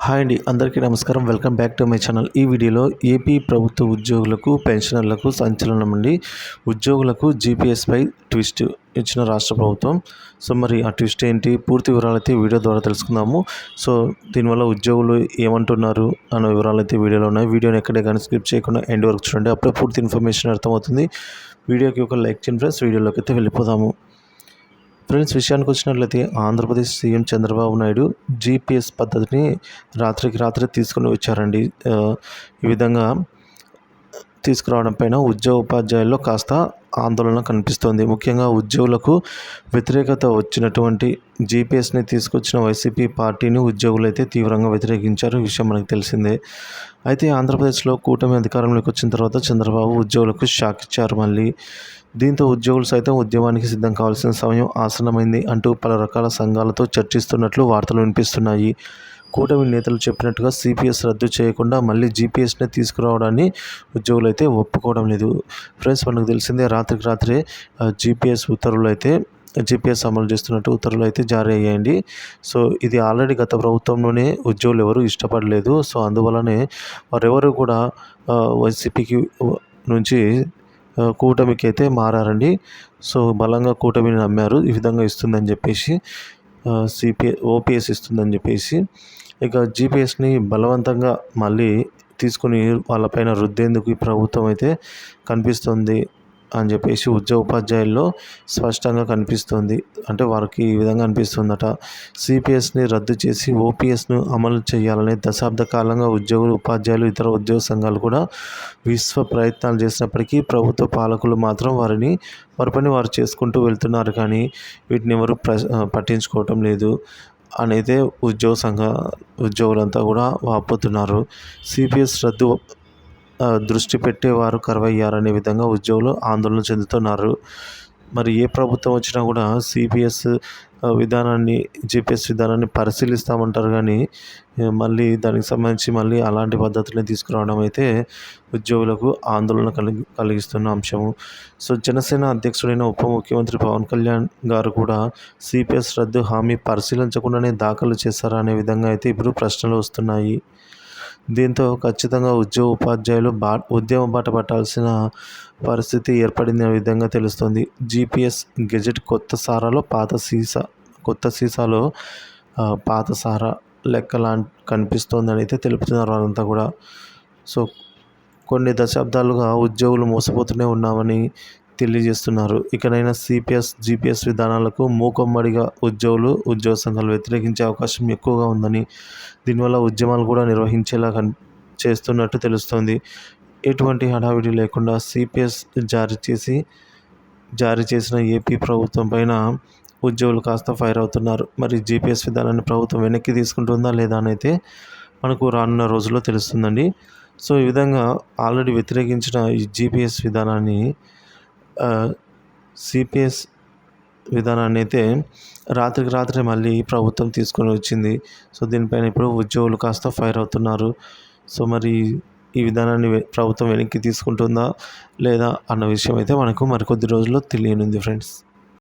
Hi అండి, అందరికీ నమస్కారం. Welcome back to my channel. ఈ వీడియోలో ఏపీ ప్రభుత్వ ఉద్యోగులకు, పెన్షనర్లకు సంచలనం అండి. ఉద్యోగులకు జీపీఎస్పై ట్విస్ట్ ఇచ్చిన రాష్ట్ర ప్రభుత్వం. సో మరి ఆ ట్విస్ట్ ఏంటి, పూర్తి వివరాలు అయితే వీడియో ద్వారా తెలుసుకుందాము. సో దీనివల్ల ఉద్యోగులు ఏమంటున్నారు అన్న వివరాలు అయితే వీడియోలో ఉన్నాయి. వీడియోని ఎక్కడే కానీ స్కిప్ చేయకుండా ఎండ్ వరకు చూడండి, అప్పుడే పూర్తి ఇన్ఫర్మేషన్ అర్థమవుతుంది. వీడియోకి ఒక లైక్ చేయండి ఫ్రెండ్స్. వీడియోలోకి అయితే వెళ్ళిపోదాము. ఫ్రెండ్స్, విషయానికి వచ్చినట్లయితే ఆంధ్రప్రదేశ్ సీఎం చంద్రబాబు నాయుడు జీపీఎస్ పద్ధతిని రాత్రికి రాత్రి తీసుకుని వచ్చారండి. ఈ విధంగా తీసుకురావడం పైన ఉపాధ్యాయుల్లో కాస్త ఆందోళన కనిపిస్తోంది. ముఖ్యంగా ఉద్యోగులకు వ్యతిరేకత వచ్చినటువంటి జీపీఎస్ని తీసుకొచ్చిన వైసీపీ పార్టీని ఉద్యోగులు అయితే తీవ్రంగా వ్యతిరేకించారు. ఈ విషయం మనకు తెలిసిందే. అయితే ఆంధ్రప్రదేశ్లో కూటమి అధికారంలోకి వచ్చిన తర్వాత చంద్రబాబు ఉద్యోగులకు షాక్ ఇచ్చారు మళ్ళీ. దీంతో ఉద్యోగులు సైతం ఉద్యమానికి సిద్ధం కావాల్సిన సమయం ఆసన్నమైంది అంటూ పలు రకాల సంఘాలతో చర్చిస్తున్నట్లు వార్తలు వినిపిస్తున్నాయి. కూటమి నేతలు చెప్పినట్టుగా సిపిఎస్ రద్దు చేయకుండా మళ్ళీ జీపీఎస్ని తీసుకురావడాన్ని ఉద్యోగులు అయితే ఒప్పుకోవడం లేదు. ఫ్రెండ్స్, మనకు తెలిసిందే రాత్రికి రాత్రే జీపీఎస్ అమలు చేస్తున్నట్టు ఉత్తర్వులు అయితే జారీ అయ్యాయండి. సో ఇది ఆల్రెడీ గత ప్రభుత్వంలోనే ఉద్యోగులు ఎవరు ఇష్టపడలేదు. సో అందువల్లనే వారెవరు కూడా వైసీపీకి నుంచి కూటమికి అయితే మారారండి. సో బలంగా కూటమిని నమ్మారు. ఈ విధంగా ఇస్తుందని చెప్పేసి ఓపీఎస్ ఇస్తుందని చెప్పేసి ఇక జీపీఎస్ని బలవంతంగా మళ్ళీ తీసుకుని వాళ్ళపైన రుద్దేందుకు ఈ ప్రభుత్వం అయితే కనిపిస్తుంది అని చెప్పేసి ఉపాధ్యాయుల్లో స్పష్టంగా కనిపిస్తుంది. అంటే వారికి ఈ విధంగా అనిపిస్తుందట. సిపిఎస్ని రద్దు చేసి ఓపీఎస్ను అమలు చేయాలనే దశాబ్ద కాలంగా ఉద్యోగులు, ఉపాధ్యాయులు, ఇతర ఉద్యోగ సంఘాలు కూడా విశ్వ ప్రయత్నాలు చేసినప్పటికీ ప్రభుత్వ పాలకులు మాత్రం వారి పని వారు చేసుకుంటూ వెళ్తున్నారు. కానీ వీటిని ఎవరు పట్టించుకోవటం లేదు అనైతే ఉద్యోగులంతా కూడా వాపోతున్నారు. సిపిఎస్ రద్దు దృష్టి పెట్టేవారు కరువయ్యారనే విధంగా ఉద్యోగులు ఆందోళన చెందుతున్నారు. మరి ఏ ప్రభుత్వం వచ్చినా కూడా జీపీఎస్ విధానాన్ని పరిశీలిస్తామంటారు. కానీ మళ్ళీ దానికి సంబంధించి మళ్ళీ అలాంటి పద్ధతులను తీసుకురావడం అయితే ఉద్యోగులకు ఆందోళన కలిగిస్తున్న అంశము. సో జనసేన అధ్యక్షుడైన ఉప ముఖ్యమంత్రి పవన్ కళ్యాణ్ గారు కూడా సిపిఎస్ రద్దు హామీ పరిశీలించకుండానే దాఖలు చేశారా అనే విధంగా అయితే ఇప్పుడు ప్రశ్నలు వస్తున్నాయి. దీంతో ఖచ్చితంగా ఉపాధ్యాయులు ఉద్యమ బాట పట్టాల్సిన పరిస్థితి ఏర్పడింది అనే విధంగా తెలుస్తుంది. జీపీఎస్ గెజెట్ కొత్త సీసాలో పాత సారా లెక్కలా కనిపిస్తోందని అయితే తెలుపుతున్నారు వాళ్ళంతా కూడా. సో కొన్ని దశాబ్దాలుగా ఉద్యోగులు మోసపోతూనే ఉన్నామని తెలియజేస్తున్నారు. ఇకనైనా జీపీఎస్ విధానాలకు మూకుమ్మడిగా ఉద్యోగ సంఘాలు వ్యతిరేకించే అవకాశం ఎక్కువగా ఉందని, దీనివల్ల ఉద్యమాలు కూడా నిర్వహించేలా చేస్తున్నట్టు తెలుస్తోంది. ఎటువంటి హడావిడి లేకుండా సిపిఎస్ జారీ చేసిన ఏపీ ప్రభుత్వం పైన ఉద్యోగులు కాస్త ఫైర్ అవుతున్నారు. మరి జీపీఎస్ విధానాన్ని ప్రభుత్వం వెనక్కి తీసుకుంటుందా లేదా అని అయితే మనకు రానున్న రోజుల్లో తెలుస్తుందండి. సో ఈ విధంగా ఆల్రెడీ వ్యతిరేకించిన ఈ సిపిఎస్ విధానాన్ని అయితే రాత్రికి రాత్రి మళ్ళీ ప్రభుత్వం తీసుకొని వచ్చింది. సో దీనిపైన ఇప్పుడు ఉద్యోగులు కాస్త ఫైర్ అవుతున్నారు. సో మరి ఈ విధానాన్ని ప్రభుత్వం వెనక్కి తీసుకుంటుందా లేదా అన్న విషయం అయితే మనకు మరికొద్ది రోజుల్లో తెలియనుంది ఫ్రెండ్స్.